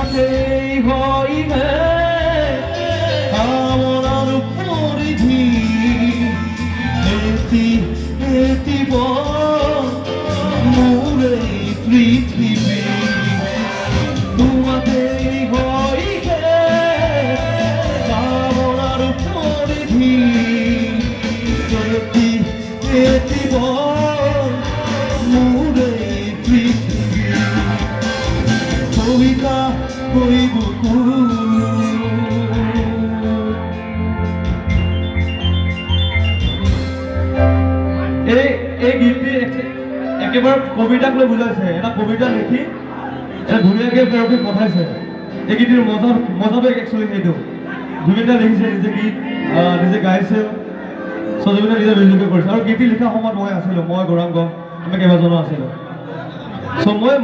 তোমাকেই হইবে কামনার পরিধি এতি এতি মোরে পৃথিবী তোমাকেই হইবে কামনার পরিধি এতি এতি মোরে পৃথিবী কবিতা কইব এই গীতটি একেবাৰে কবিতাক লৈ বুজাইছে এটা কবিতা লিখি এটা ধুনীয়াকৈ প্ৰেৰকে পঠাইছে এই গীতটিৰ মজাটো একচুৱেলি সেইটো জুবিনে লিখিছে নিজে গীত নিজে গাইছে সজীৱনে নিজে মিউজিক কৰিছে আৰু গীতটি লিখা সময়ত মই আছিলোঁ মই গৌৰাংগ আমি কেইবাজনো আছিলোঁ চ' মই